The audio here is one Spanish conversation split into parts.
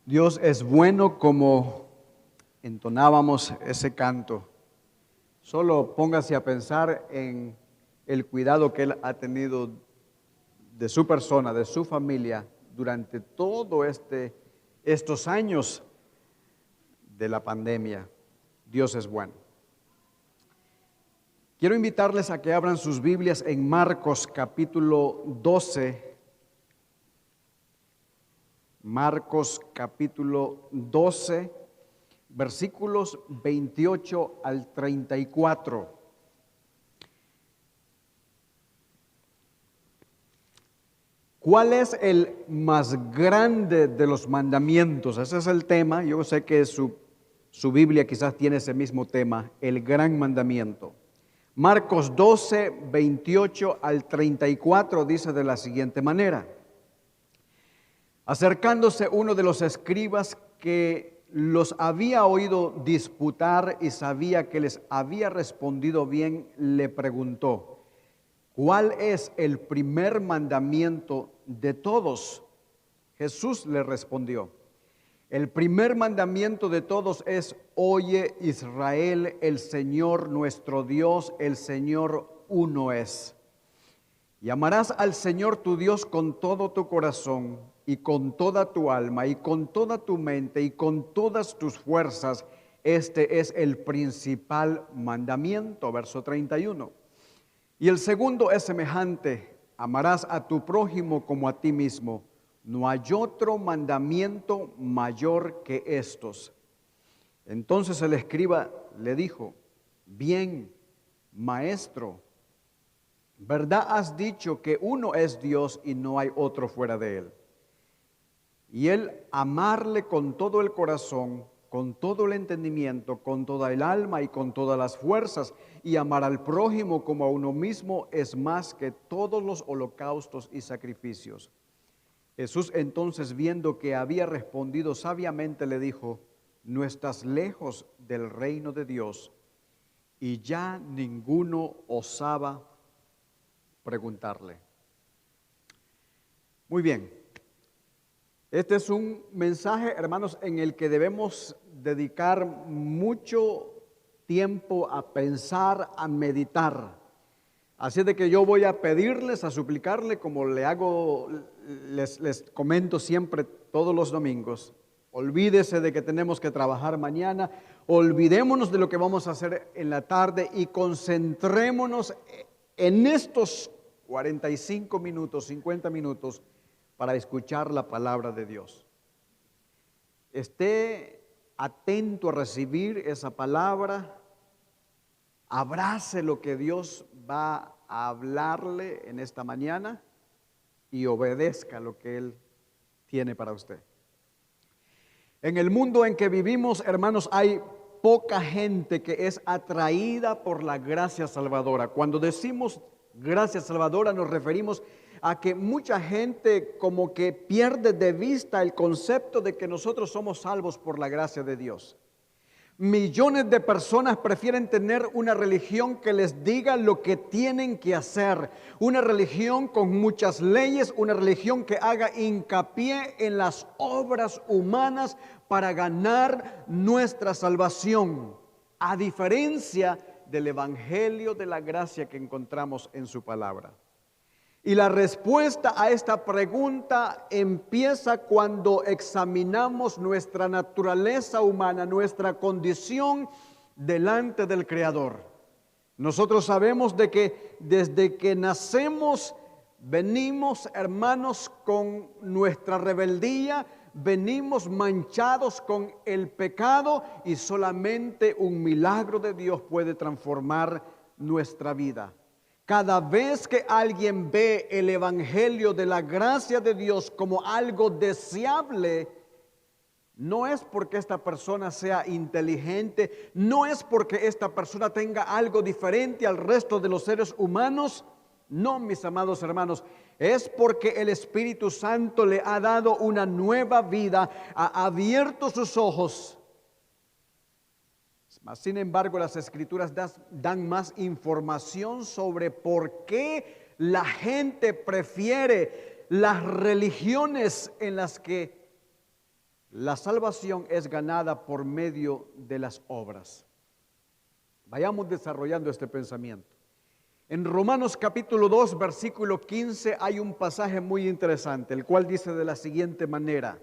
Dios es bueno, como entonábamos ese canto. Solo póngase a pensar en el cuidado que Él ha tenido de su persona, de su familia, durante todo estos años de la pandemia. Dios es bueno. Quiero invitarles a que abran sus Biblias en Marcos capítulo 12. Marcos capítulo 12, versículos 28 al 34. ¿Cuál es el más grande de los mandamientos? Ese es el tema. Yo sé que su Biblia quizás tiene ese mismo tema, el gran mandamiento. Marcos 12, 28 al 34 dice de la siguiente manera: acercándose uno de los escribas que los había oído disputar y sabía que les había respondido bien, le preguntó: ¿cuál es el primer mandamiento de todos? Jesús le respondió: el primer mandamiento de todos es: oye, Israel, el Señor nuestro Dios, el Señor uno es. Y amarás al Señor tu Dios con todo tu corazón y con toda tu alma y con toda tu mente y con todas tus fuerzas. Este es el principal mandamiento, verso 31. Y el segundo es semejante: amarás a tu prójimo como a ti mismo. No hay otro mandamiento mayor que estos. Entonces el escriba le dijo: bien, maestro, ¿verdad has dicho que uno es Dios y no hay otro fuera de él? Y él amarle con todo el corazón, con todo el entendimiento, con toda el alma y con todas las fuerzas, y amar al prójimo como a uno mismo es más que todos los holocaustos y sacrificios. Jesús entonces, viendo que había respondido sabiamente, le dijo: no estás lejos del reino de Dios. Y ya ninguno osaba preguntarle. Muy bien. Este es un mensaje, hermanos, en el que debemos dedicar mucho tiempo a pensar, a meditar. Así de que yo voy a pedirles, a suplicarle, como le hago, les comento siempre todos los domingos: olvídese de que tenemos que trabajar mañana, olvidémonos de lo que vamos a hacer en la tarde y concentrémonos en estos 45 minutos, 50 minutos para escuchar la palabra de Dios. Esté atento a recibir esa palabra, abrace lo que Dios va a hablarle en esta mañana y obedezca lo que Él tiene para usted. En el mundo en que vivimos, hermanos, hay poca gente que es atraída por la gracia salvadora. Cuando decimos gracia salvadora, nos referimos a que mucha gente como que pierde de vista el concepto de que nosotros somos salvos por la gracia de Dios. Millones de personas prefieren tener una religión que les diga lo que tienen que hacer, una religión con muchas leyes, una religión que haga hincapié en las obras humanas para ganar nuestra salvación, a diferencia del evangelio de la gracia que encontramos en su palabra. Y la respuesta a esta pregunta empieza cuando examinamos nuestra naturaleza humana, nuestra condición delante del Creador. Nosotros sabemos de que desde que nacemos venimos, hermanos, con nuestra rebeldía, venimos manchados con el pecado, y solamente un milagro de Dios puede transformar nuestra vida. Cada vez que alguien ve el evangelio de la gracia de Dios como algo deseable, no es porque esta persona sea inteligente, no es porque esta persona tenga algo diferente al resto de los seres humanos. No, mis amados hermanos, es porque el Espíritu Santo le ha dado una nueva vida, ha abierto sus ojos. Sin embargo, las Escrituras dan más información sobre por qué la gente prefiere las religiones en las que La salvación es ganada por medio de las obras. Vayamos desarrollando este pensamiento. En Romanos capítulo 2, versículo 15, hay un pasaje muy interesante, el cual dice de la siguiente manera.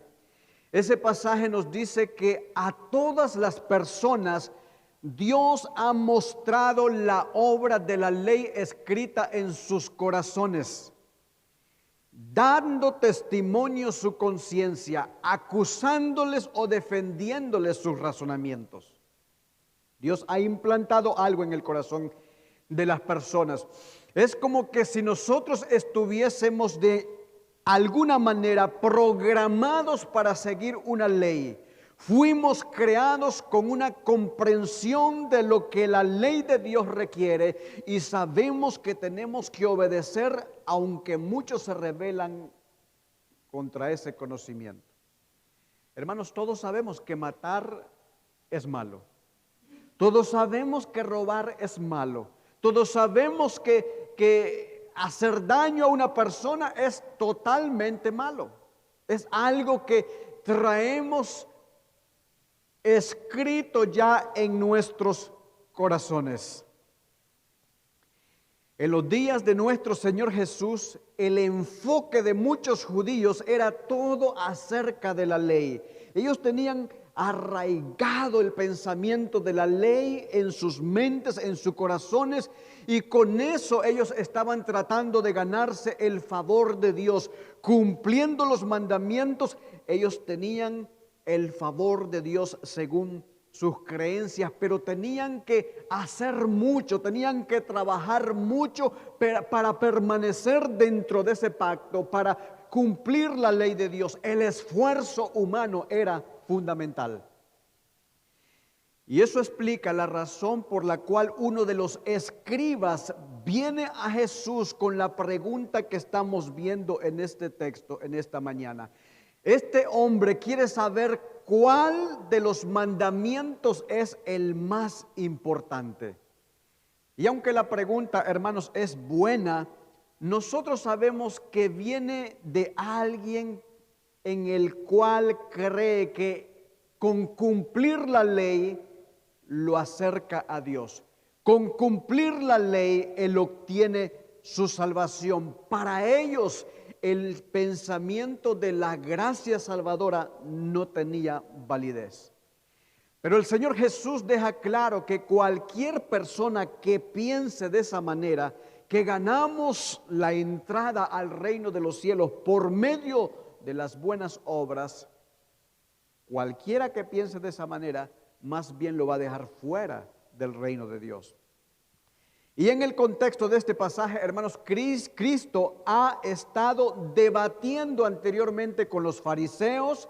Ese pasaje nos dice que a todas las personas Dios ha mostrado la obra de la ley escrita en sus corazones, dando testimonio su conciencia, acusándoles o defendiéndoles sus razonamientos. Dios ha implantado algo en el corazón de las personas. Es como que si nosotros estuviésemos de alguna manera programados para seguir una ley. Fuimos creados con una comprensión de lo que la ley de Dios requiere y sabemos que tenemos que obedecer, aunque muchos se rebelan contra ese conocimiento. Hermanos, todos sabemos que matar es malo. Todos sabemos que robar es malo. Todos sabemos que hacer daño a una persona es totalmente malo. Es algo que traemos escrito ya en nuestros corazones. En los días de nuestro Señor Jesús, el enfoque de muchos judíos era todo acerca de la ley. Ellos tenían arraigado el pensamiento de la ley en sus mentes, en sus corazones, y con eso ellos estaban tratando de ganarse el favor de Dios. Cumpliendo los mandamientos, ellos tenían el favor de Dios según sus creencias, pero tenían que hacer mucho, tenían que trabajar mucho para permanecer dentro de ese pacto, para cumplir la ley de Dios. El esfuerzo humano era fundamental. Y eso explica la razón por la cual uno de los escribas viene a Jesús con la pregunta que estamos viendo en este texto, en esta mañana. Este hombre quiere saber cuál de los mandamientos es el más importante. Y aunque la pregunta, hermanos, es buena, nosotros sabemos que viene de alguien en el cual cree que con cumplir la ley lo acerca a Dios. Con cumplir la ley él obtiene su salvación. Para ellos el pensamiento de la gracia salvadora no tenía validez. Pero el Señor Jesús deja claro que cualquier persona que piense de esa manera, que ganamos la entrada al reino de los cielos por medio de las buenas obras, cualquiera que piense de esa manera, más bien lo va a dejar fuera del reino de Dios. Y en el contexto de este pasaje, hermanos, Cristo ha estado debatiendo anteriormente con los fariseos,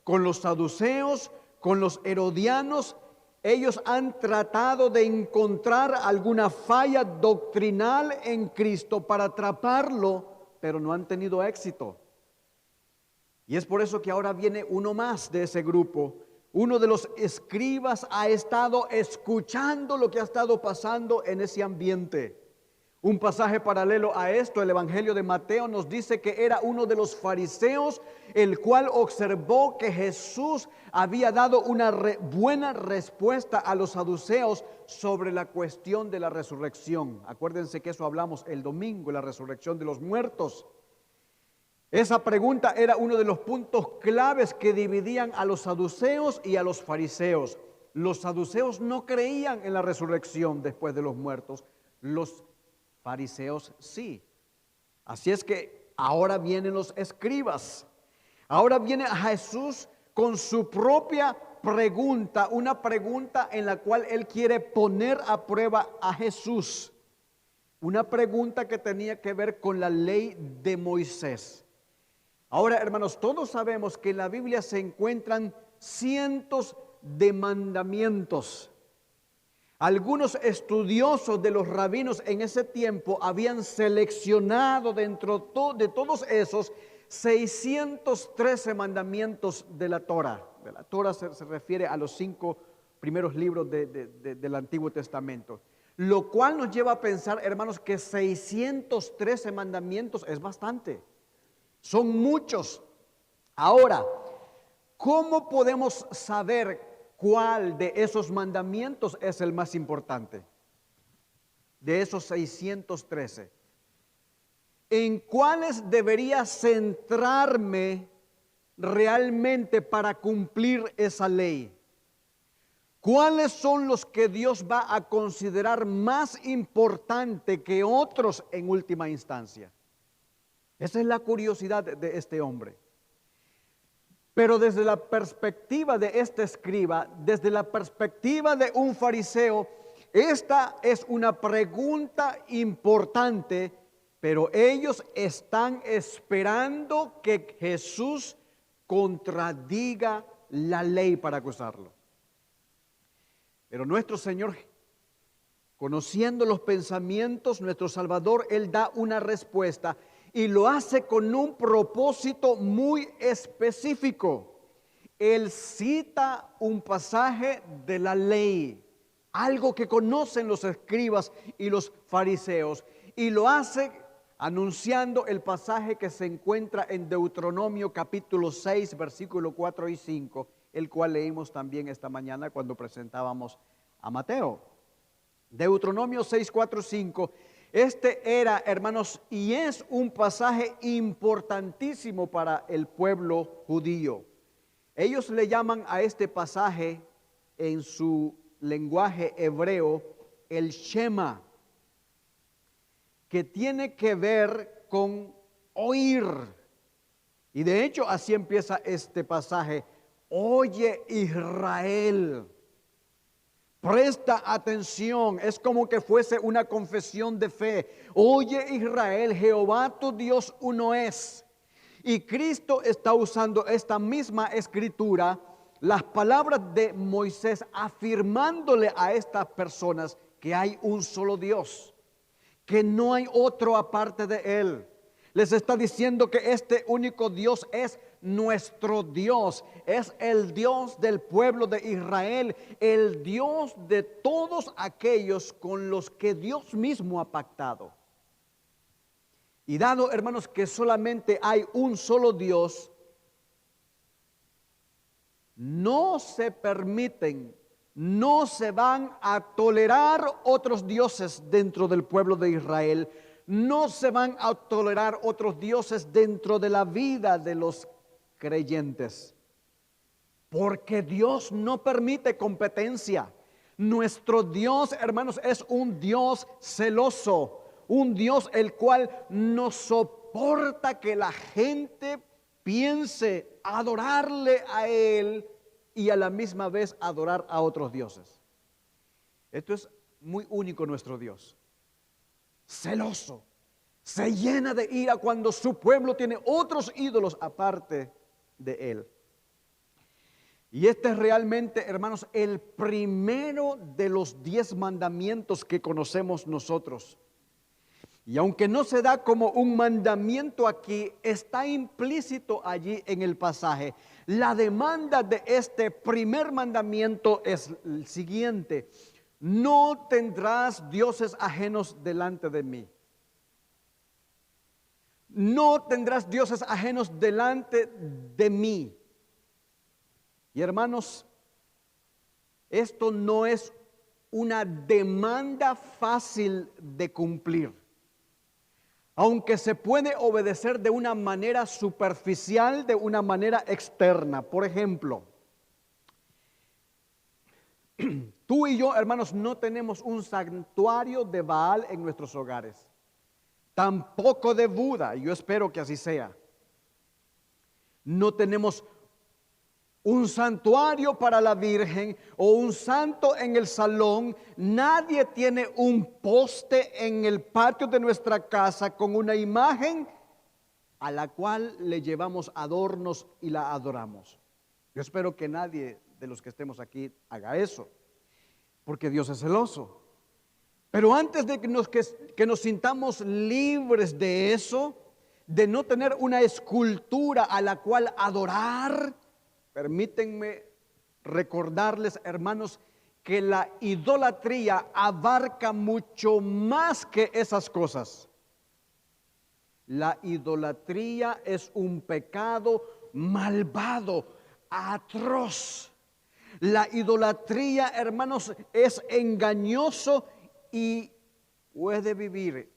con los saduceos, con los herodianos. Ellos han tratado de encontrar alguna falla doctrinal en Cristo para atraparlo, pero no han tenido éxito. Y es por eso que ahora viene uno más de ese grupo. Uno de los escribas ha estado escuchando lo que ha estado pasando en ese ambiente. Un pasaje paralelo a esto, el Evangelio de Mateo nos dice que era uno de los fariseos, el cual observó que Jesús había dado una buena respuesta a los saduceos sobre la cuestión de la resurrección. Acuérdense que eso hablamos el domingo, la resurrección de los muertos. Esa pregunta era uno de los puntos claves que dividían a los saduceos y a los fariseos. Los saduceos no creían en la resurrección después de los muertos. Los fariseos sí. Así es que ahora vienen los escribas. Ahora viene a Jesús con su propia pregunta, una pregunta en la cual él quiere poner a prueba a Jesús. Una pregunta que tenía que ver con la ley de Moisés. Ahora, hermanos, todos sabemos que en la Biblia se encuentran cientos de mandamientos. Algunos estudiosos de los rabinos en ese tiempo habían seleccionado dentro de todos esos 613 mandamientos de la Torah. De la Torah se refiere a los 5 primeros libros del Antiguo Testamento. Lo cual nos lleva a pensar, hermanos, que 613 mandamientos es bastante. Son muchos. Ahora, ¿cómo podemos saber cuál de esos mandamientos es el más importante? De esos 613. ¿En cuáles debería centrarme realmente para cumplir esa ley? ¿Cuáles son los que Dios va a considerar más importante que otros en última instancia? Esa es la curiosidad de este hombre. Pero desde la perspectiva de este escriba, desde la perspectiva de un fariseo, esta es una pregunta importante, pero ellos están esperando que Jesús contradiga la ley para acusarlo. Pero nuestro Señor, conociendo los pensamientos, nuestro Salvador, Él da una respuesta y lo hace con un propósito muy específico. Él cita un pasaje de la ley, algo que conocen los escribas y los fariseos, y lo hace anunciando el pasaje que se encuentra en Deuteronomio capítulo 6, versículo 4 y 5, el cual leímos también esta mañana cuando presentábamos a Mateo. Deuteronomio 6, 4, 5. Este era, hermanos, y es un pasaje importantísimo para el pueblo judío. Ellos le llaman a este pasaje en su lenguaje hebreo el Shema, que tiene que ver con oír. Y de hecho así empieza este pasaje. Oye, Israel, presta atención, es como que fuese una confesión de fe. Oye, Israel, Jehová tu Dios uno es. Y Cristo está usando esta misma escritura, las palabras de Moisés, afirmándole a estas personas que hay un solo Dios, que no hay otro aparte de Él. Les está diciendo que este único Dios es nuestro Dios, es el Dios del pueblo de Israel, el Dios de todos aquellos con los que Dios mismo ha pactado. Y dado, hermanos, que solamente hay un solo Dios, no se permiten, no se van a tolerar otros dioses dentro del pueblo de Israel. No se van a tolerar otros dioses dentro de la vida de los creyentes, porque Dios no permite competencia. Nuestro Dios, hermanos, es un Dios celoso, un Dios el cual no soporta que la gente piense adorarle a Él y a la misma vez adorar a otros dioses. Esto es muy único nuestro Dios. Celoso, se llena de ira cuando su pueblo tiene otros ídolos aparte de Él. Y este es realmente, hermanos, el primero de los 10 mandamientos que conocemos nosotros. Y aunque no se da como un mandamiento aquí, está implícito allí en el pasaje. La demanda de este primer mandamiento es el siguiente: no tendrás dioses ajenos delante de mí. No tendrás dioses ajenos delante de mí. Y hermanos, esto no es una demanda fácil de cumplir. Aunque se puede obedecer de una manera superficial, de una manera externa. Por ejemplo, tú y yo, hermanos, no tenemos un santuario de Baal en nuestros hogares. Tampoco de Buda, yo espero que así sea. No tenemos un santuario para la Virgen o un santo en el salón. Nadie tiene un poste en el patio de nuestra casa con una imagen a la cual le llevamos adornos y la adoramos. Yo espero que nadie de los que estemos aquí haga eso, porque Dios es celoso. Pero antes de que nos sintamos libres de eso, de no tener una escultura a la cual adorar, permítanme recordarles, hermanos, que la idolatría abarca mucho más que esas cosas. La idolatría es un pecado malvado, atroz. La idolatría, hermanos, es engañoso y puede vivir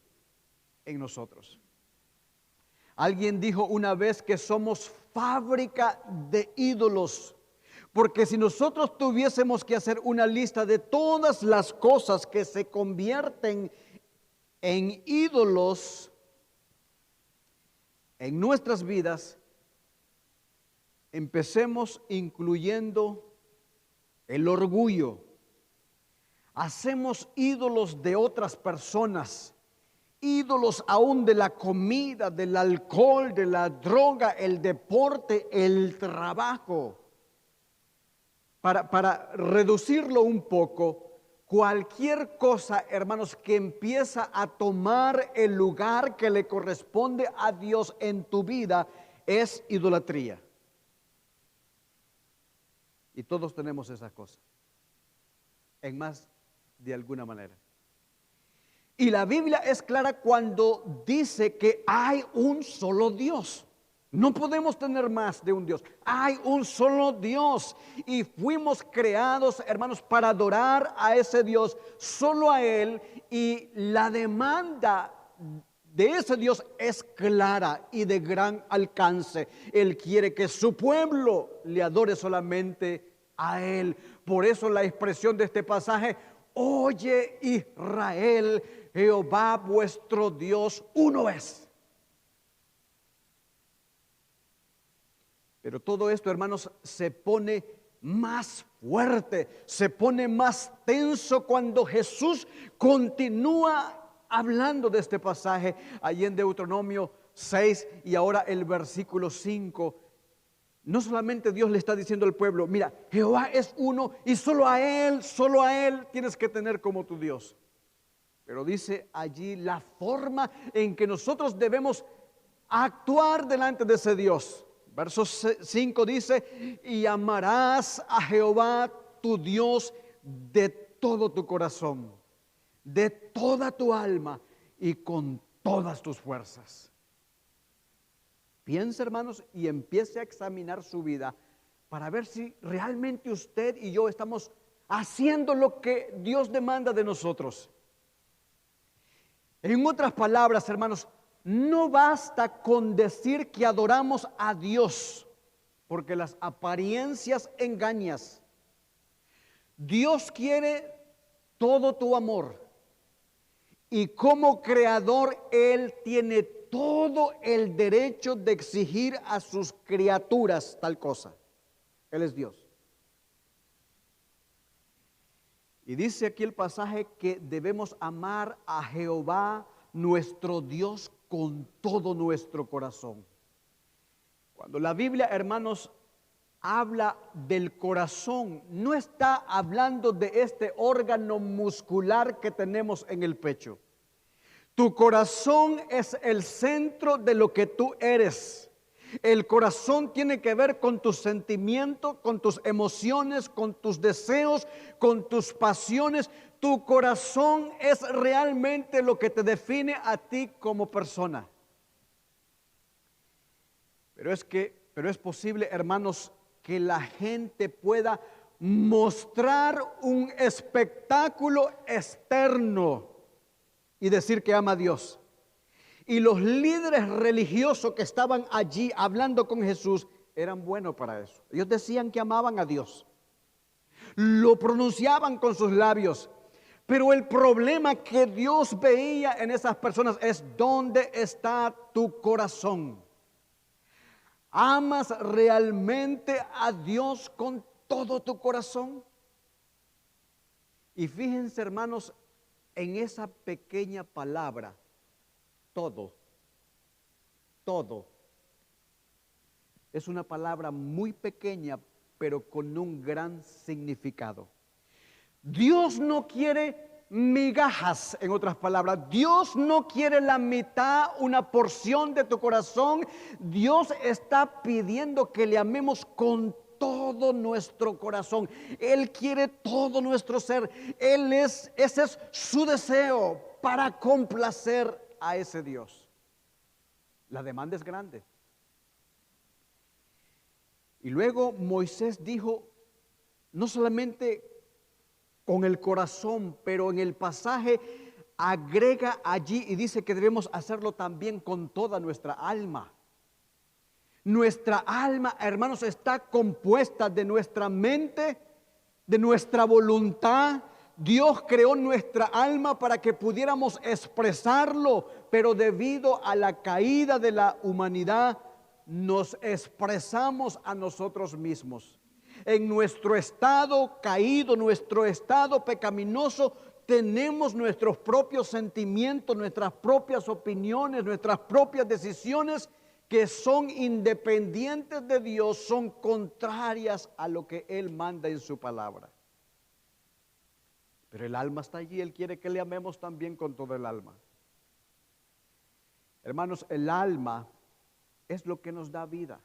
en nosotros. Alguien dijo una vez que somos fábrica de ídolos, porque si nosotros tuviésemos que hacer una lista de todas las cosas que se convierten en ídolos en nuestras vidas, empecemos incluyendo el orgullo. Hacemos ídolos de otras personas, ídolos aún de la comida, del alcohol, de la droga, el deporte, el trabajo. Para reducirlo un poco, cualquier cosa, hermanos, que empieza a tomar el lugar que le corresponde a Dios en tu vida es idolatría. Y todos tenemos esas cosas, en más de alguna manera. Y la Biblia es clara cuando dice que hay un solo Dios. No podemos tener más de un Dios. Hay un solo Dios y fuimos creados, hermanos, para adorar a ese Dios, solo a Él. Y la demanda de ese Dios es clara y de gran alcance. Él quiere que su pueblo le adore solamente a Él. Por eso la expresión de este pasaje: oye Israel, Jehová vuestro Dios uno es. Pero todo esto, hermanos, se pone más fuerte, se pone más tenso cuando Jesús continúa hablando de este pasaje allí en Deuteronomio 6 y ahora el versículo 5. No solamente Dios le está diciendo al pueblo: mira, Jehová es uno y solo a Él tienes que tener como tu Dios. Pero dice allí la forma en que nosotros debemos actuar delante de ese Dios. Verso 5 dice: y amarás a Jehová tu Dios de todo tu corazón, de toda tu alma y con todas tus fuerzas. Piense, hermanos, y empiece a examinar su vida para ver si realmente usted y yo estamos haciendo lo que Dios demanda de nosotros. En otras palabras, hermanos, no basta con decir que adoramos a Dios, porque las apariencias engañan. Dios quiere todo tu amor y como creador Él tiene todo el derecho de exigir a sus criaturas tal cosa. Él es Dios. Y dice aquí el pasaje que debemos amar a Jehová nuestro Dios con todo nuestro corazón. Cuando la Biblia, hermanos, habla del corazón, no está hablando de este órgano muscular que tenemos en el pecho. Tu corazón es el centro de lo que tú eres. El corazón tiene que ver con tus sentimientos, con tus emociones, con tus deseos, con tus pasiones. Tu corazón es realmente lo que te define a ti como persona. Pero es posible, hermanos, que la gente pueda mostrar un espectáculo externo y decir que ama a Dios. Y los líderes religiosos que estaban allí hablando con Jesús eran buenos para eso. Ellos decían que amaban a Dios. Lo pronunciaban con sus labios. Pero el problema que Dios veía en esas personas es: ¿dónde está tu corazón? ¿Amas realmente a Dios con todo tu corazón? Y fíjense, hermanos, en esa pequeña palabra, todo. Es una palabra muy pequeña, pero con un gran significado. Dios no quiere migajas, en otras palabras. Dios no quiere la mitad, una porción de tu corazón. Dios está pidiendo que le amemos con todo nuestro corazón. Él quiere todo nuestro ser. Ese es su deseo para complacer a ese Dios. La demanda es grande. Y luego Moisés dijo, no solamente con el corazón, pero en el pasaje agrega allí y dice que debemos hacerlo también con toda nuestra alma. Nuestra alma, hermanos, está compuesta de nuestra mente, de nuestra voluntad. Dios creó nuestra alma para que pudiéramos expresarlo, pero debido a la caída de la humanidad, nos expresamos a nosotros mismos. En nuestro estado caído, nuestro estado pecaminoso, tenemos nuestros propios sentimientos, nuestras propias opiniones, nuestras propias decisiones que son independientes de Dios, son contrarias a lo que Él manda en su palabra. Pero el alma está allí, Él quiere que le amemos también con todo el alma. Hermanos, el alma es lo que nos da vida.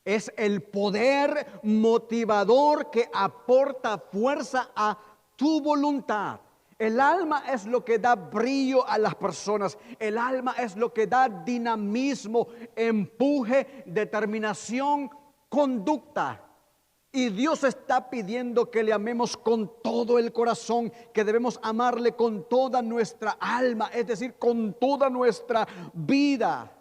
Es el poder motivador que aporta fuerza a tu voluntad. El alma es lo que da brillo a las personas. El alma es lo que da dinamismo, empuje, determinación, conducta. Y Dios está pidiendo que le amemos con todo el corazón, que debemos amarle con toda nuestra alma, es decir, con toda nuestra vida.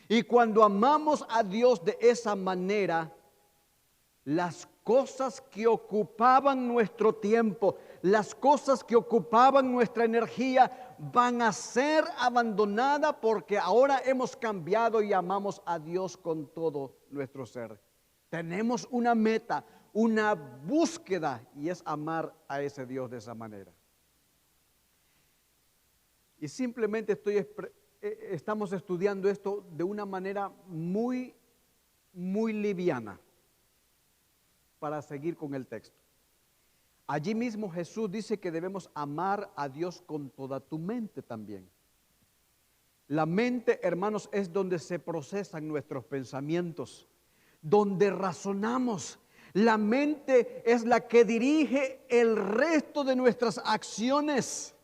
Y cuando amamos a Dios de esa manera, las cosas que ocupaban nuestro tiempo, las cosas que ocupaban nuestra energía, van a ser abandonadas porque ahora hemos cambiado y amamos a Dios con todo nuestro ser. Tenemos una meta, una búsqueda, y es amar a ese Dios de esa manera. Y simplemente estamos estudiando esto de una manera muy liviana para seguir con el texto. Allí mismo Jesús dice que debemos amar a Dios con toda tu mente también. La mente, hermanos, es donde se procesan nuestros pensamientos, donde razonamos. La mente es la que dirige el resto de nuestras acciones.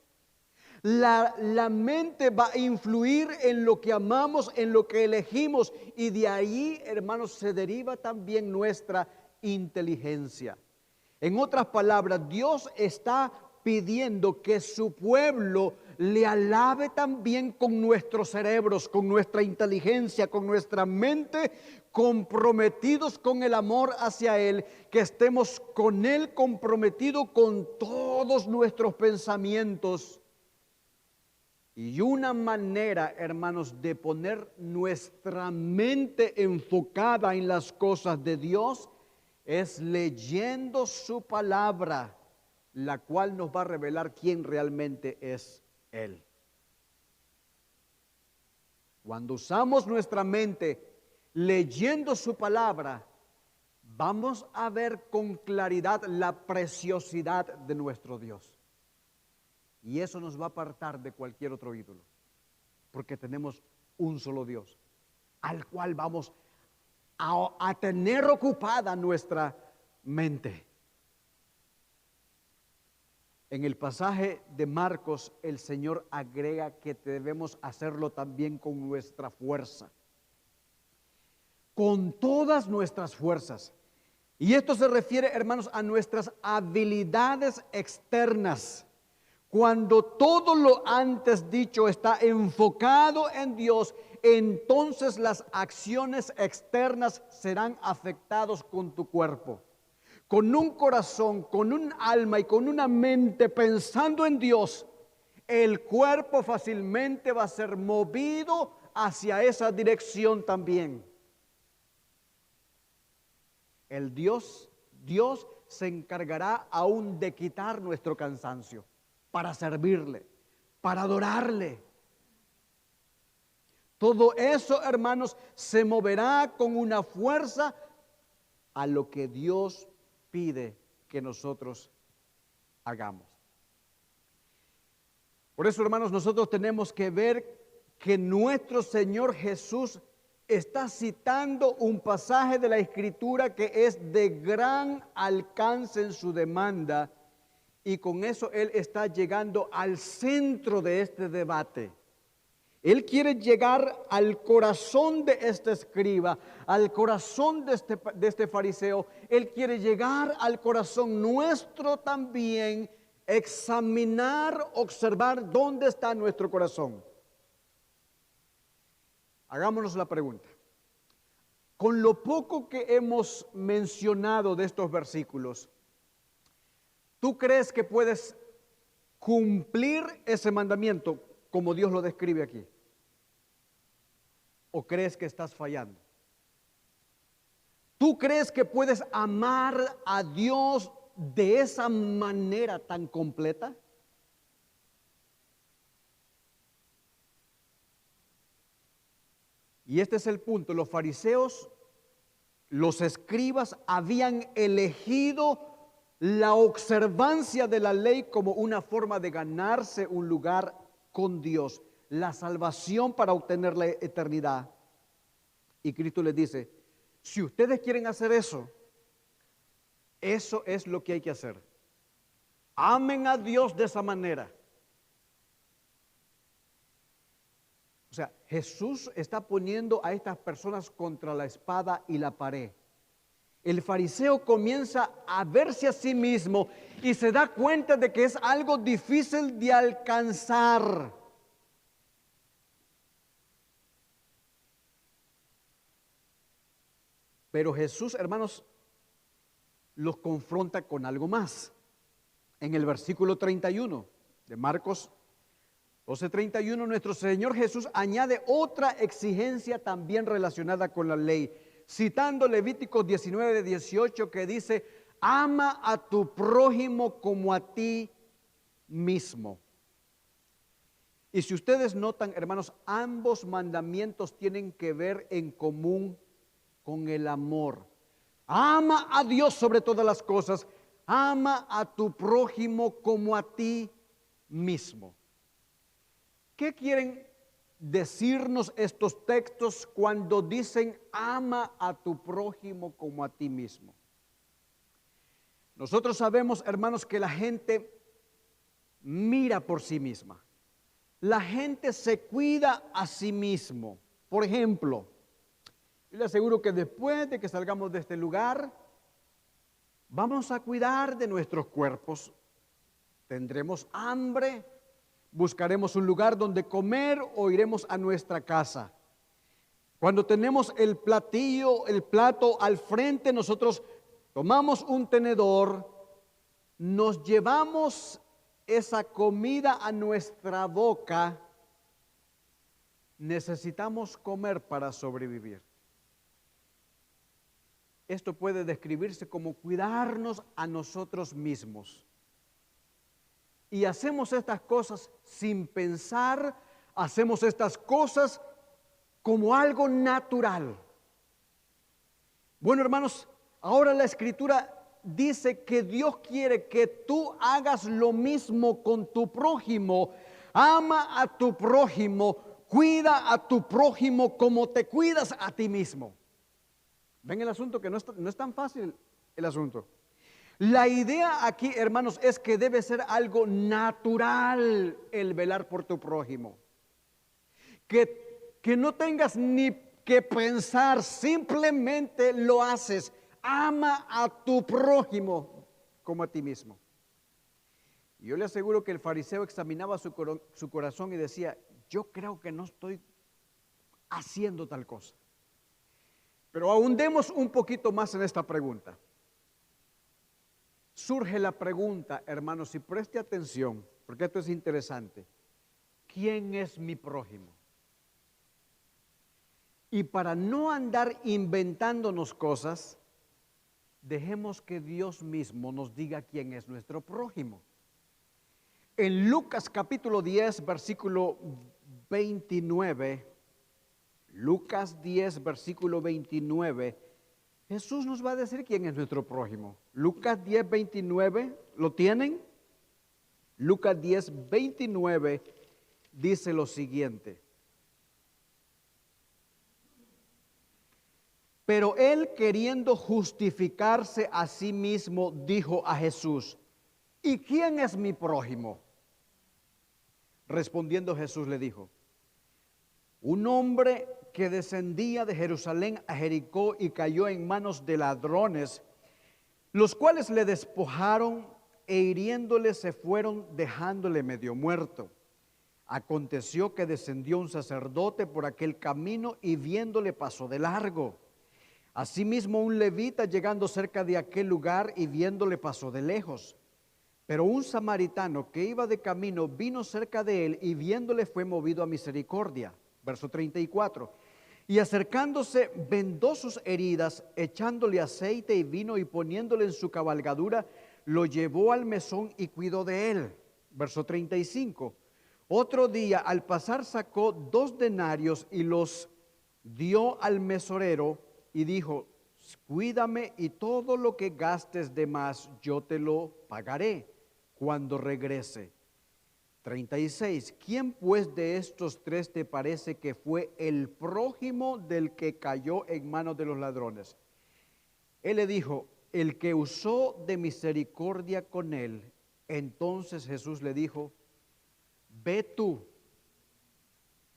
La mente va a influir en lo que amamos, en lo que elegimos, y de ahí, hermanos, se deriva también nuestra inteligencia. En otras palabras, Dios está pidiendo que su pueblo le alabe también con nuestros cerebros, con nuestra inteligencia, con nuestra mente, comprometidos con el amor hacia Él, que estemos con Él comprometidos con todos nuestros pensamientos. Y una manera, hermanos, de poner nuestra mente enfocada en las cosas de Dios es leyendo su palabra, la cual nos va a revelar quién realmente es Él. Cuando usamos nuestra mente leyendo su palabra, vamos a ver con claridad la preciosidad de nuestro Dios. Y eso nos va a apartar de cualquier otro ídolo, porque tenemos un solo Dios, al cual vamos a tener ocupada nuestra mente. En el pasaje de Marcos, el Señor agrega que debemos hacerlo también con nuestra fuerza, con todas nuestras fuerzas. Y esto se refiere, hermanos, a nuestras habilidades externas. Cuando todo lo antes dicho está enfocado en Dios, entonces las acciones externas serán afectadas con tu cuerpo. Con un corazón, con un alma y con una mente pensando en Dios, el cuerpo fácilmente va a ser movido hacia esa dirección también. Dios se encargará aún de quitar nuestro cansancio para servirle, para adorarle. Todo eso, hermanos, se moverá con una fuerza a lo que Dios pide que nosotros hagamos. Por eso, hermanos, nosotros tenemos que ver que nuestro Señor Jesús está citando un pasaje de la Escritura que es de gran alcance en su demanda, y con eso Él está llegando al centro de este debate. Él quiere llegar al corazón de este escriba, al corazón de este fariseo. Él quiere llegar al corazón nuestro también, examinar, observar dónde está nuestro corazón. Hagámonos la pregunta. Con lo poco que hemos mencionado de estos versículos, ¿tú crees que puedes cumplir ese mandamiento como Dios lo describe aquí? ¿O crees que estás fallando? ¿Tú crees que puedes amar a Dios de esa manera tan completa? Y este es el punto. Los fariseos, los escribas habían elegido la observancia de la ley como una forma de ganarse un lugar con Dios, la salvación para obtener la eternidad. Y Cristo les dice, si ustedes quieren hacer eso, eso es lo que hay que hacer. Amen a Dios de esa manera. O sea, Jesús está poniendo a estas personas contra la espada y la pared. El fariseo comienza a verse a sí mismo y se da cuenta de que es algo difícil de alcanzar. Pero Jesús, hermanos, los confronta con algo más. En el versículo 31 de Marcos 12:31, nuestro Señor Jesús añade otra exigencia también relacionada con la ley, citando Levíticos 19:18, que dice, ama a tu prójimo como a ti mismo. Y si ustedes notan, hermanos, ambos mandamientos tienen que ver en común con el amor. Ama a Dios sobre todas las cosas, ama a tu prójimo como a ti mismo. ¿Qué quieren decirnos estos textos cuando dicen ama a tu prójimo como a ti mismo? Nosotros sabemos, hermanos, que la gente mira por sí misma. La gente se cuida a sí mismo. Por ejemplo, yo le aseguro que después de que salgamos de este lugar, vamos a cuidar de nuestros cuerpos. Tendremos hambre, buscaremos un lugar donde comer o iremos a nuestra casa. Cuando tenemos el plato al frente, nosotros tomamos un tenedor, nos llevamos esa comida a nuestra boca. Necesitamos comer para sobrevivir. Esto puede describirse como cuidarnos a nosotros mismos. Y hacemos estas cosas sin pensar, hacemos estas cosas como algo natural. Bueno, hermanos, ahora la Escritura dice que Dios quiere que tú hagas lo mismo con tu prójimo. Ama a tu prójimo, cuida a tu prójimo como te cuidas a ti mismo. ¿Ven el asunto? Que no es tan fácil el asunto. La idea aquí, hermanos, es que debe ser algo natural el velar por tu prójimo. Que no tengas ni que pensar, simplemente lo haces. Ama a tu prójimo como a ti mismo. Yo le aseguro que el fariseo examinaba su corazón y decía, yo creo que no estoy haciendo tal cosa. Pero ahondemos un poquito más en esta pregunta. Surge la pregunta, hermanos, y preste atención, porque esto es interesante. ¿Quién es mi prójimo? Y para no andar inventándonos cosas, dejemos que Dios mismo nos diga quién es nuestro prójimo. En Lucas capítulo 10, versículo 29, Lucas 10, versículo 29, Jesús nos va a decir quién es nuestro prójimo. Lucas 10, 29, ¿lo tienen? Lucas 10, 29 dice lo siguiente. Pero él, queriendo justificarse a sí mismo, dijo a Jesús, ¿y quién es mi prójimo? Respondiendo Jesús le dijo, Un hombre que descendía de Jerusalén a Jericó y cayó en manos de ladrones, los cuales le despojaron e hiriéndole se fueron dejándole medio muerto. Aconteció que descendió un sacerdote por aquel camino y viéndole pasó de largo. Asimismo un levita llegando cerca de aquel lugar y viéndole pasó de lejos. Pero un samaritano que iba de camino vino cerca de él y viéndole fue movido a misericordia. Verso 34. Y acercándose vendó sus heridas, echándole aceite y vino y poniéndole en su cabalgadura, lo llevó al mesón y cuidó de él. Verso 35. Otro día al pasar sacó 2 denarios y los dio al mesorero y dijo: cuídame y todo lo que gastes de más yo te lo pagaré cuando regrese. 36. ¿Quién pues de estos 3 te parece que fue el prójimo del que cayó en manos de los ladrones? Él le dijo: el que usó de misericordia con él. Entonces Jesús le dijo: ve tú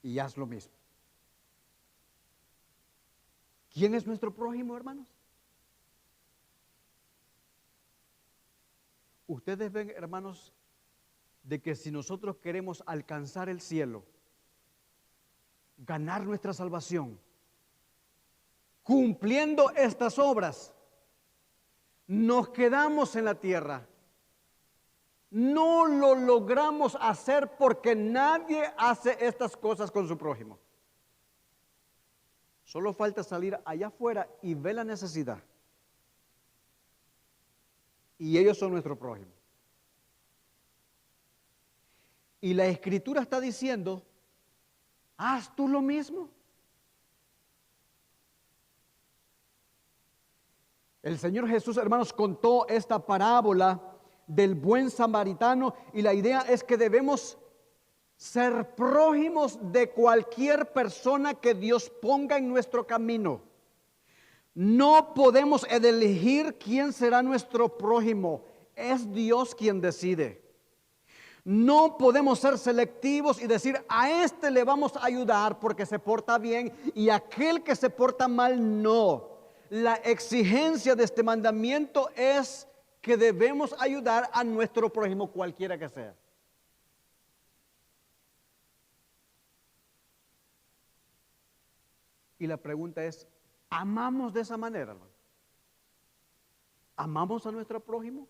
y haz lo mismo. ¿Quién es nuestro prójimo, hermanos? Ustedes ven, hermanos, de que si nosotros queremos alcanzar el cielo, ganar nuestra salvación, cumpliendo estas obras, nos quedamos en la tierra. No lo logramos hacer porque nadie hace estas cosas con su prójimo. Solo falta salir allá afuera y ver la necesidad. Y ellos son nuestro prójimo. Y la Escritura está diciendo: haz tú lo mismo. El Señor Jesús, hermanos, contó esta parábola del buen samaritano y la idea es que debemos ser prójimos de cualquier persona que Dios ponga en nuestro camino. No podemos elegir quién será nuestro prójimo. Es Dios quien decide. No podemos ser selectivos y decir: a este le vamos a ayudar porque se porta bien y a aquel que se porta mal no. La exigencia de este mandamiento es que debemos ayudar a nuestro prójimo, cualquiera que sea. Y la pregunta es: ¿amamos de esa manera, hermano? ¿Amamos a nuestro prójimo?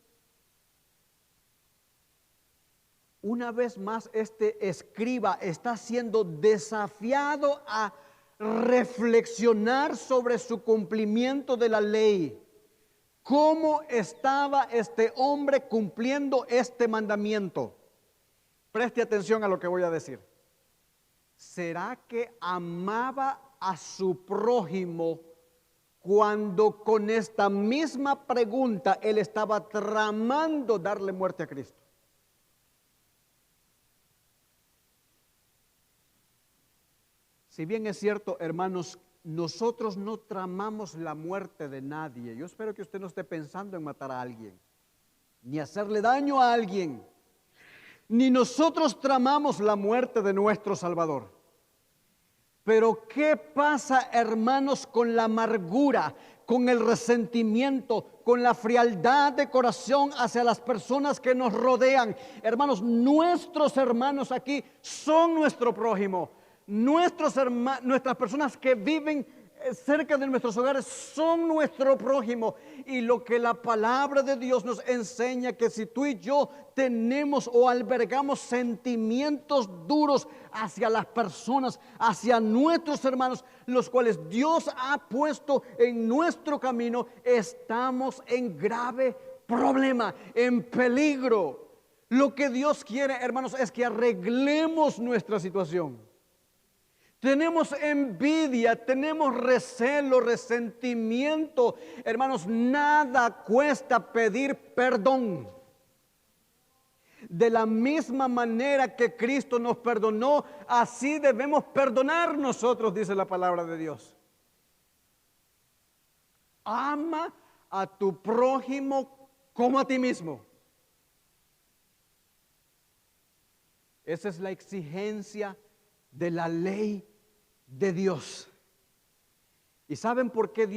Una vez más, este escriba está siendo desafiado a reflexionar sobre su cumplimiento de la ley. ¿Cómo estaba este hombre cumpliendo este mandamiento? Preste atención a lo que voy a decir. ¿Será que amaba a su prójimo cuando con esta misma pregunta él estaba tramando darle muerte a Cristo? Si bien es cierto, hermanos, nosotros no tramamos la muerte de nadie. Yo espero que usted no esté pensando en matar a alguien, ni hacerle daño a alguien. Ni nosotros tramamos la muerte de nuestro Salvador. Pero ¿qué pasa, hermanos, con la amargura, con el resentimiento, con la frialdad de corazón hacia las personas que nos rodean? Hermanos, nuestros hermanos aquí son nuestro prójimo. Nuestras personas que viven cerca de nuestros hogares son nuestro prójimo. Y lo que la palabra de Dios nos enseña, que si tú y yo tenemos o albergamos sentimientos duros hacia las personas, hacia nuestros hermanos, los cuales Dios ha puesto en nuestro camino, estamos en grave problema, en peligro. Lo que Dios quiere, hermanos, es que arreglemos nuestra situación. Tenemos envidia, tenemos recelo, resentimiento. Hermanos, nada cuesta pedir perdón. De la misma manera que Cristo nos perdonó, así debemos perdonar nosotros, dice la palabra de Dios. Ama a tu prójimo como a ti mismo. Esa es la exigencia de la ley de Dios. ¿Y saben por qué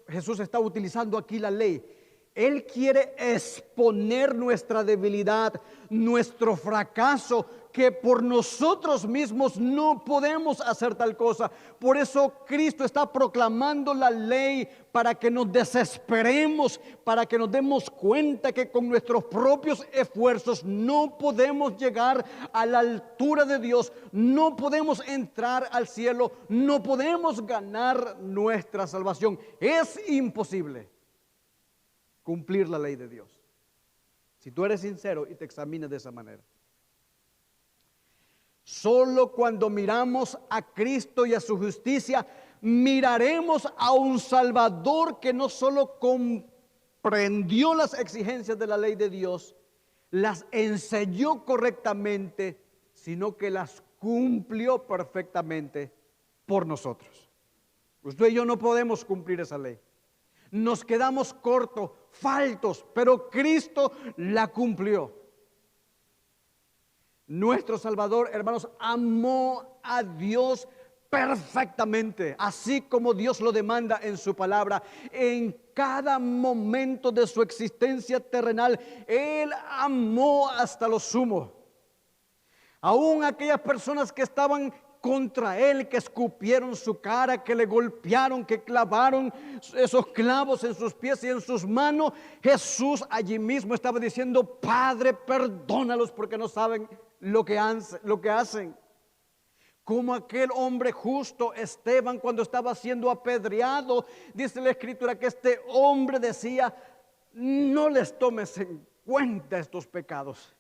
Jesús está utilizando aquí la ley? Él quiere exponer nuestra debilidad, nuestro fracaso, que por nosotros mismos no podemos hacer tal cosa. Por eso Cristo está proclamando la ley para que nos desesperemos, para que nos demos cuenta que con nuestros propios esfuerzos no podemos llegar a la altura de Dios, no podemos entrar al cielo, no podemos ganar nuestra salvación. Es imposible cumplir la ley de Dios. Si tú eres sincero y te examinas de esa manera. Solo cuando miramos a Cristo y a su justicia, miraremos a un Salvador que no solo comprendió las exigencias de la ley de Dios, las enseñó correctamente, sino que las cumplió perfectamente por nosotros. Usted y yo no podemos cumplir esa ley. Nos quedamos cortos, faltos, pero Cristo la cumplió. Nuestro Salvador, hermanos, amó a Dios perfectamente, así como Dios lo demanda en su palabra. En cada momento de su existencia terrenal, Él amó hasta lo sumo. Aún aquellas personas que estaban contra Él, que escupieron su cara, que le golpearon, que clavaron esos clavos en sus pies y en sus manos, Jesús allí mismo estaba diciendo: Padre, perdónalos porque no saben lo que hacen. Como aquel hombre justo Esteban, cuando estaba siendo apedreado, dice la Escritura que este hombre decía: no les tomes en cuenta estos pecados.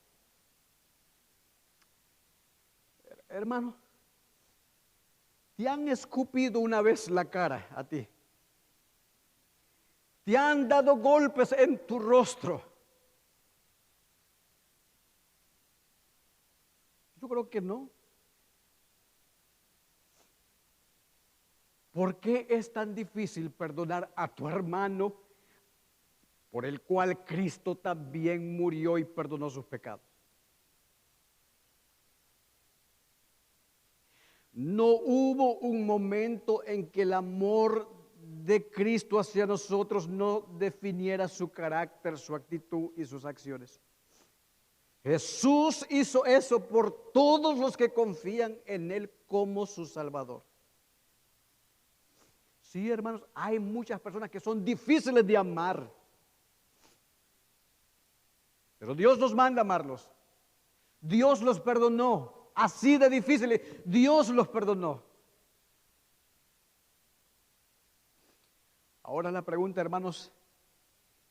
Hermano, ¿te han escupido una vez la cara a ti? ¿Te han dado golpes en tu rostro? Yo creo que no. ¿Por qué es tan difícil perdonar a tu hermano por el cual Cristo también murió y perdonó sus pecados? No hubo un momento en que el amor de Cristo hacia nosotros no definiera su carácter, su actitud y sus acciones. Jesús hizo eso por todos los que confían en Él como su Salvador. Sí, hermanos, hay muchas personas que son difíciles de amar, pero Dios nos manda a amarlos. Dios los perdonó. Así de difíciles, Dios los perdonó. Ahora la pregunta, hermanos,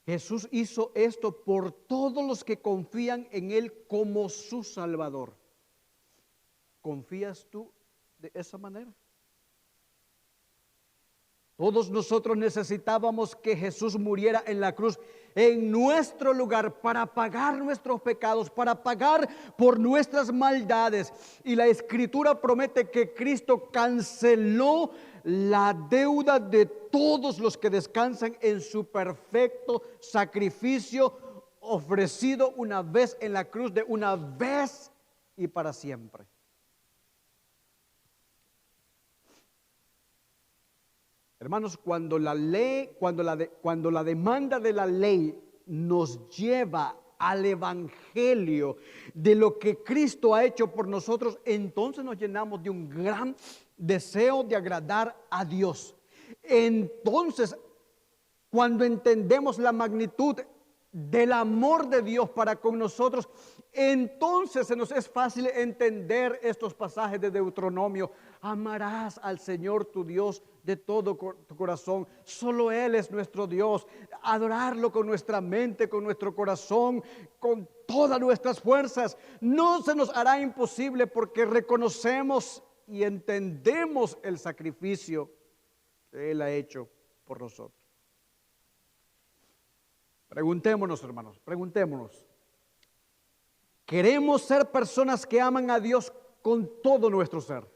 Jesús hizo esto por todos los que confían en Él como su Salvador. ¿Confías tú de esa manera? Todos nosotros necesitábamos que Jesús muriera en la cruz en nuestro lugar para pagar nuestros pecados, para pagar por nuestras maldades. Y la Escritura promete que Cristo canceló la deuda de todos los que descansan en su perfecto sacrificio ofrecido una vez en la cruz, de una vez y para siempre. Hermanos, cuando la demanda de la ley nos lleva al evangelio de lo que Cristo ha hecho por nosotros, entonces nos llenamos de un gran deseo de agradar a Dios. Entonces, cuando entendemos la magnitud del amor de Dios para con nosotros, entonces se nos es fácil entender estos pasajes de Deuteronomio. Amarás al Señor tu Dios de todo tu corazón. Solo Él es nuestro Dios. Adorarlo con nuestra mente, con nuestro corazón, con todas nuestras fuerzas. No se nos hará imposible porque reconocemos y entendemos el sacrificio que Él ha hecho por nosotros. Preguntémonos, hermanos, preguntémonos. ¿Queremos ser personas que aman a Dios con todo nuestro ser?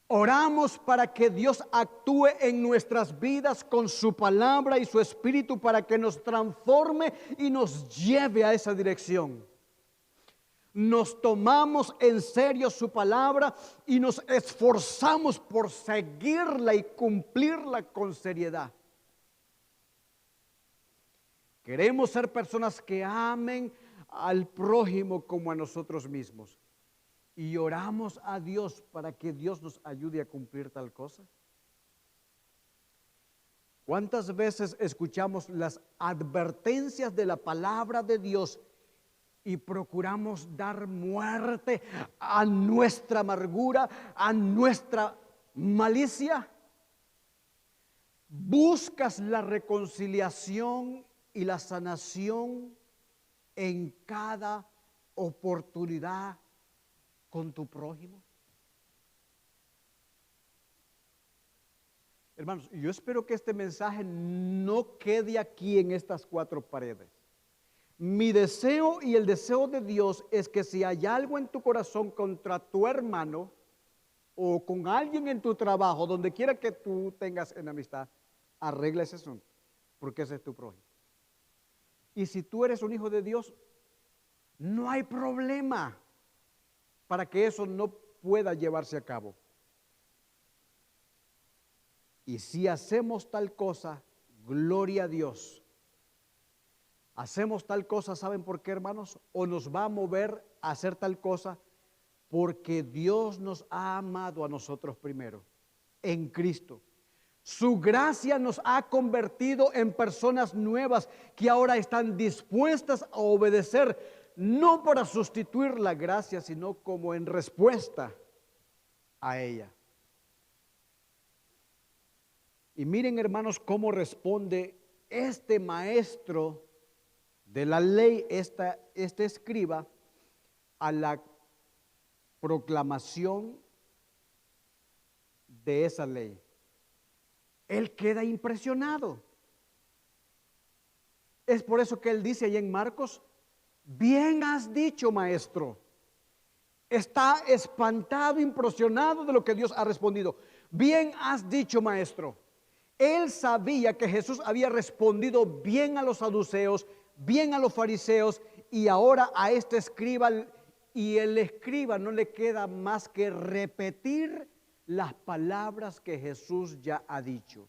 Oramos para que Dios actúe en nuestras vidas con su palabra y su espíritu para que nos transforme y nos lleve a esa dirección. nos tomamos en serio su palabra y nos esforzamos por seguirla y cumplirla con seriedad. Queremos ser personas que amen al prójimo como a nosotros mismos. Y oramos a Dios para que Dios nos ayude a cumplir tal cosa. ¿Cuántas veces escuchamos las advertencias de la palabra de Dios y procuramos dar muerte a nuestra amargura, a nuestra malicia? ¿Buscas la reconciliación y la sanación en cada oportunidad con tu prójimo? Hermanos, yo espero que este mensaje no quede aquí en estas cuatro paredes. Mi deseo y el deseo de Dios es que si hay algo en tu corazón contra tu hermano o con alguien en tu trabajo, donde quiera que tú tengas en amistad, arregla ese asunto, porque ese es tu prójimo. Y si tú eres un hijo de Dios, no hay problema para que eso no pueda llevarse a cabo. Y si hacemos tal cosa, gloria a Dios. Hacemos tal cosa, ¿saben por qué, hermanos? O nos va a mover a hacer tal cosa porque Dios nos ha amado a nosotros primero, en Cristo. Su gracia nos ha convertido en personas nuevas que ahora están dispuestas a obedecer, no para sustituir la gracia, sino como en respuesta a ella. Y miren, hermanos, cómo responde este maestro de la ley, este escriba, a la proclamación de esa ley. Él queda impresionado. Es por eso que él dice allá en Marcos: bien has dicho, maestro. Está espantado, impresionado de lo que Dios ha respondido. Bien has dicho, maestro. Él sabía que Jesús había respondido bien a los saduceos, bien a los fariseos, y ahora a este escriba, y el escriba no le queda más que repetir las palabras que Jesús ya ha dicho.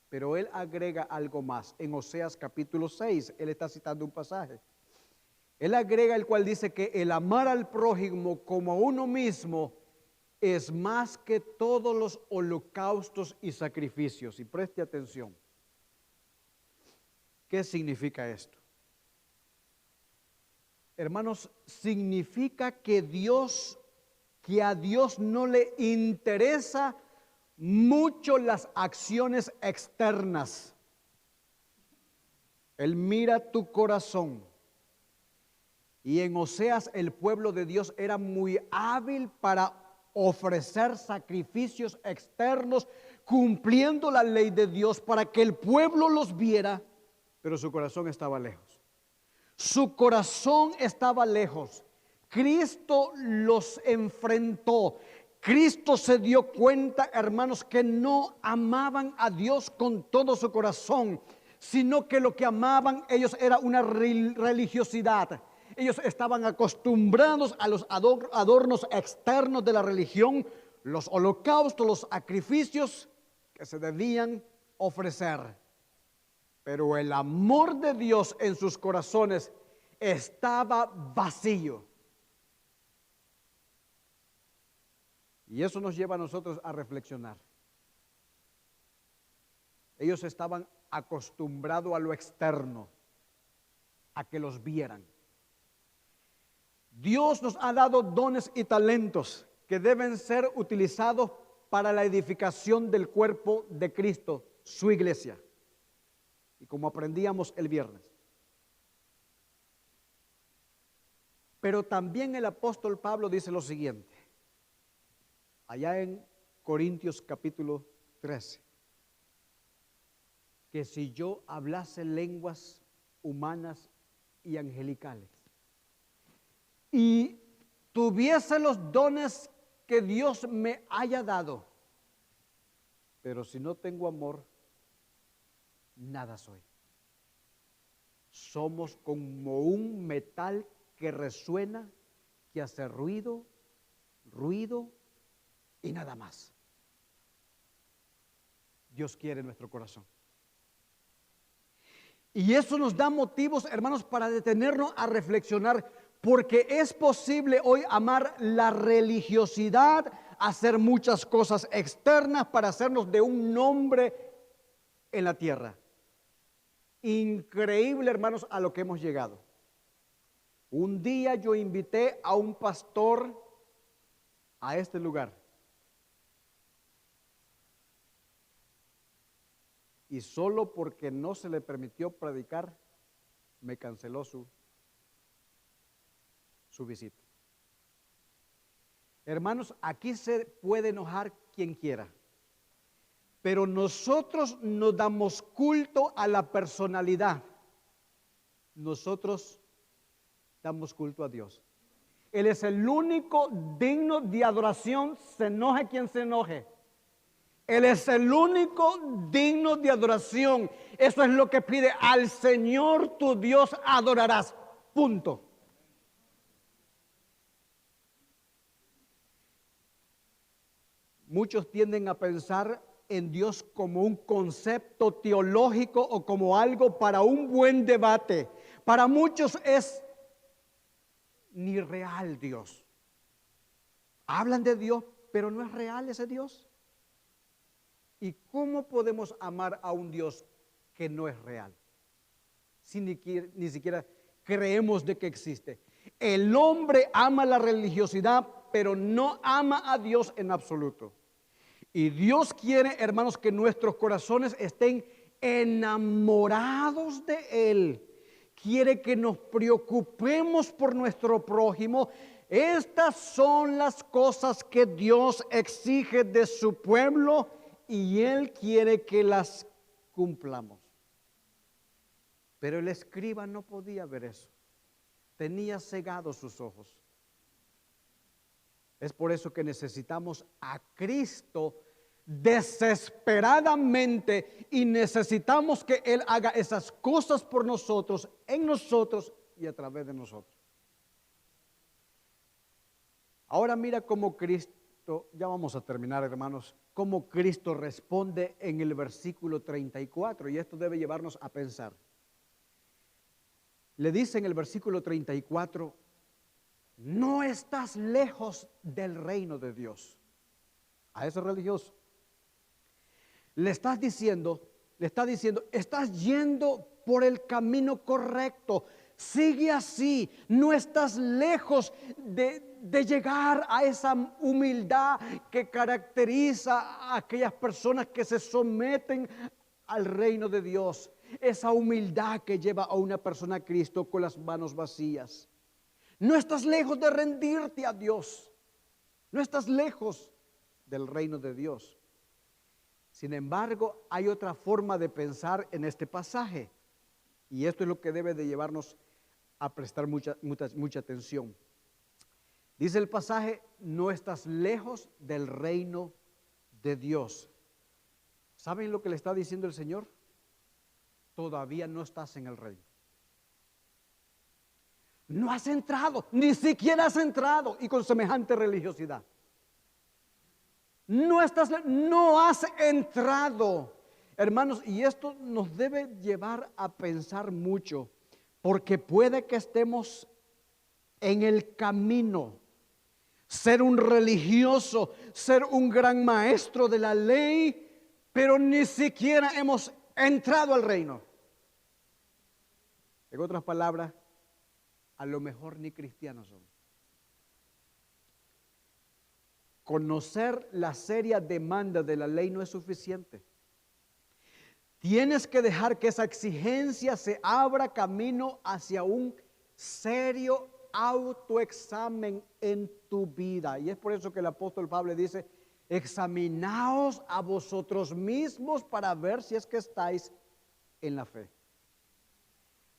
Pero él agrega algo más. En Oseas capítulo 6, él está citando un pasaje. Él agrega el cual dice que el amar al prójimo como a uno mismo es más que todos los holocaustos y sacrificios. Y preste atención. ¿Qué significa esto? Hermanos, significa que a Dios no le interesa mucho las acciones externas. Él mira tu corazón. Y en Oseas el pueblo de Dios era muy hábil para ofrecer sacrificios externos, cumpliendo la ley de Dios para que el pueblo los viera, pero su corazón estaba lejos. Su corazón estaba lejos. Cristo los enfrentó. Cristo se dio cuenta, hermanos, que no amaban a Dios con todo su corazón, sino que lo que amaban ellos era una religiosidad. Ellos estaban acostumbrados a los adornos externos de la religión, los holocaustos, los sacrificios que se debían ofrecer. Pero el amor de Dios en sus corazones estaba vacío. Y eso nos lleva a nosotros a reflexionar. Ellos estaban acostumbrados a lo externo, a que los vieran. Dios nos ha dado dones y talentos que deben ser utilizados para la edificación del cuerpo de Cristo, su iglesia. Y como aprendíamos el viernes. Pero también el apóstol Pablo dice lo siguiente, allá en Corintios capítulo 13, que si yo hablase lenguas humanas y angelicales y tuviese los dones que Dios me haya dado, pero si no tengo amor, nada soy. Somos como un metal que resuena, que hacer ruido, ruido y nada más. Dios quiere nuestro corazón. Y eso nos da motivos, hermanos, para detenernos a reflexionar, porque es posible hoy amar la religiosidad, hacer muchas cosas externas para hacernos de un nombre en la tierra. Increíble, hermanos, a lo que hemos llegado. Un día yo invité a un pastor a este lugar. Y solo porque no se le permitió predicar, me canceló su visita. Hermanos, aquí se puede enojar quien quiera, pero nosotros no damos culto a la personalidad. Nosotros damos culto a Dios. Él es el único digno de adoración, se enoje quien se enoje. Él es el único digno de adoración. Eso es lo que pide: al Señor tu Dios adorarás. Punto. Muchos tienden a pensar en Dios como un concepto teológico o como algo para un buen debate. Para muchos es ni real Dios. Hablan de Dios, pero no es real ese Dios. ¿Y cómo podemos amar a un Dios que no es real? Si ni siquiera creemos de que existe. El hombre ama la religiosidad, pero no ama a Dios en absoluto. Y Dios quiere, hermanos, que nuestros corazones estén enamorados de Él. Quiere que nos preocupemos por nuestro prójimo. Estas son las cosas que Dios exige de su pueblo y Él quiere que las cumplamos. Pero el escriba no podía ver eso. Tenía cegados sus ojos. Es por eso que necesitamos a Cristo desesperadamente y necesitamos que Él haga esas cosas por nosotros, en nosotros y a través de nosotros. Ahora mira cómo Cristo, ya vamos a terminar, hermanos, cómo Cristo responde en el versículo 34, y esto debe llevarnos a pensar. Le dice en el versículo 34, no estás lejos del reino de Dios. A ese religioso le está diciendo, estás yendo por el camino correcto, sigue así, no estás lejos de llegar a esa humildad que caracteriza a aquellas personas que se someten al reino de Dios, esa humildad que lleva a una persona a Cristo con las manos vacías. No estás lejos de rendirte a Dios, no estás lejos del reino de Dios. Sin embargo, hay otra forma de pensar en este pasaje, y esto es lo que debe de llevarnos a prestar mucha atención. Dice el pasaje, no estás lejos del reino de Dios. ¿Saben lo que le está diciendo el Señor? Todavía no estás en el reino. No has entrado, ni siquiera has entrado, y con semejante religiosidad. No has entrado, hermanos, y esto nos debe llevar a pensar mucho, porque puede que estemos en el camino, ser un religioso, ser un gran maestro de la ley, pero ni siquiera hemos entrado al reino. En otras palabras, a lo mejor ni cristianos somos. Conocer la seria demanda de la ley no es suficiente. Tienes que dejar que esa exigencia se abra camino hacia un serio autoexamen en tu vida. Y es por eso que el apóstol Pablo dice, examinaos a vosotros mismos para ver si es que estáis en la fe.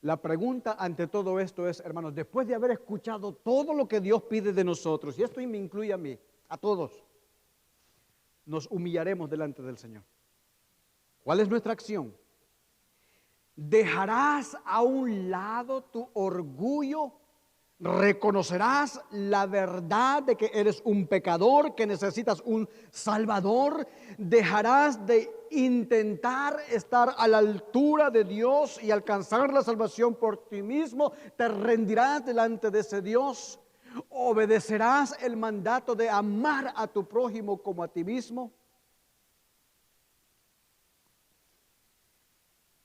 La pregunta ante todo esto es, hermanos, después de haber escuchado todo lo que Dios pide de nosotros, y esto me incluye a mí, a todos, nos humillaremos delante del Señor. ¿Cuál es nuestra acción? ¿Dejarás a un lado tu orgullo Reconocerás la verdad de que eres un pecador, que necesitas un Salvador. Dejarás de intentar estar a la altura de Dios y alcanzar la salvación por ti mismo. Te rendirás delante de ese Dios. Obedecerás el mandato de amar a tu prójimo como a ti mismo.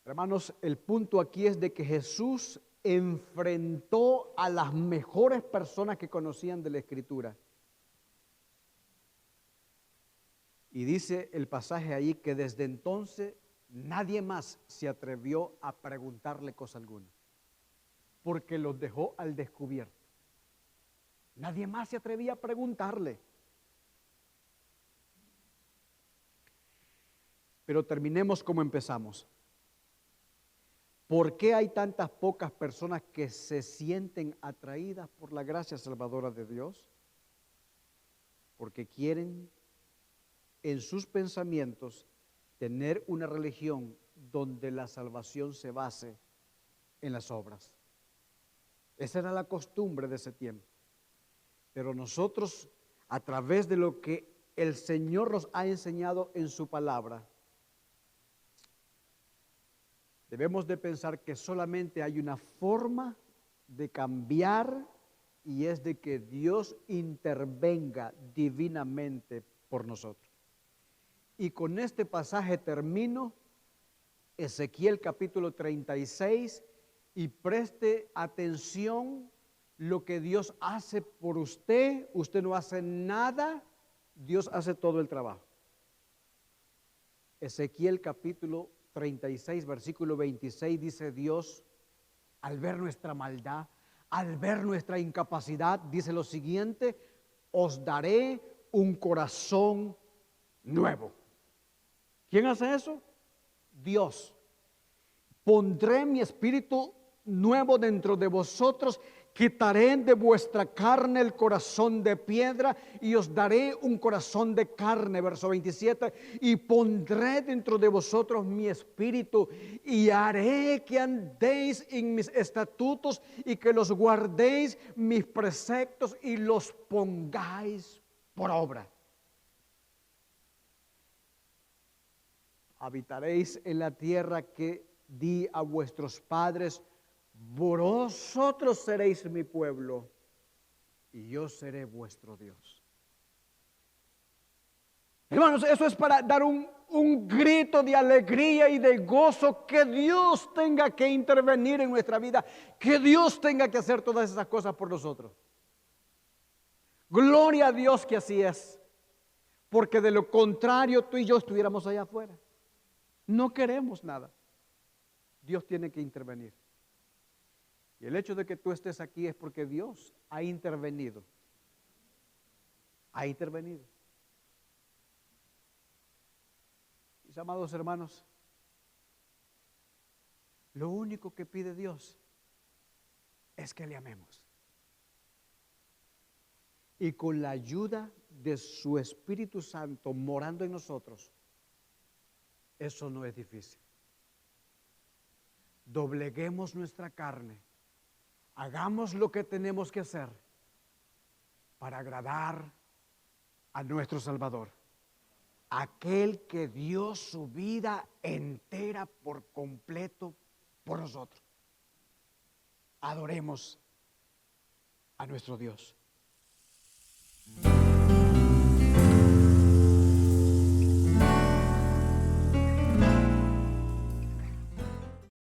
Hermanos, el punto aquí es de que Jesús enfrentó a las mejores personas que conocían de la Escritura. Y dice el pasaje ahí que desde entonces nadie más se atrevió a preguntarle cosa alguna, porque los dejó al descubierto. Nadie más se atrevía a preguntarle. Pero terminemos como empezamos. ¿Por qué hay tantas pocas personas que se sienten atraídas por la gracia salvadora de Dios? Porque quieren en sus pensamientos tener una religión donde la salvación se base en las obras. Esa era la costumbre de ese tiempo. Pero nosotros, a través de lo que el Señor nos ha enseñado en su palabra, debemos de pensar que solamente hay una forma de cambiar, y es de que Dios intervenga divinamente por nosotros. Y con este pasaje termino, Ezequiel capítulo 36, y preste atención lo que Dios hace por usted. Usted no hace nada, Dios hace todo el trabajo. Ezequiel capítulo 36, versículo 26, dice Dios, al ver nuestra maldad, al ver nuestra incapacidad, dice lo siguiente: os daré un corazón nuevo. ¿Quién hace eso? Dios. Pondré mi espíritu nuevo dentro de vosotros, quitaré de vuestra carne el corazón de piedra y os daré un corazón de carne, verso 27, y pondré dentro de vosotros mi espíritu y haré que andéis en mis estatutos y que los guardéis mis preceptos y los pongáis por obra. Habitaréis en la tierra que di a vuestros padres, vosotros seréis mi pueblo y yo seré vuestro Dios. Hermanos, eso es para dar un grito de alegría y de gozo, que Dios tenga que intervenir en nuestra vida, que Dios tenga que hacer todas esas cosas por nosotros. Gloria a Dios que así es, porque de lo contrario tú y yo estuviéramos allá afuera. No queremos nada. Dios tiene que intervenir. Y el hecho de que tú estés aquí es porque Dios ha intervenido. Ha intervenido. Mis amados hermanos, lo único que pide Dios es que le amemos. Y con la ayuda de su Espíritu Santo morando en nosotros, eso no es difícil. Dobleguemos nuestra carne, hagamos lo que tenemos que hacer para agradar a nuestro Salvador, aquel que dio su vida entera por completo por nosotros. Adoremos a nuestro Dios.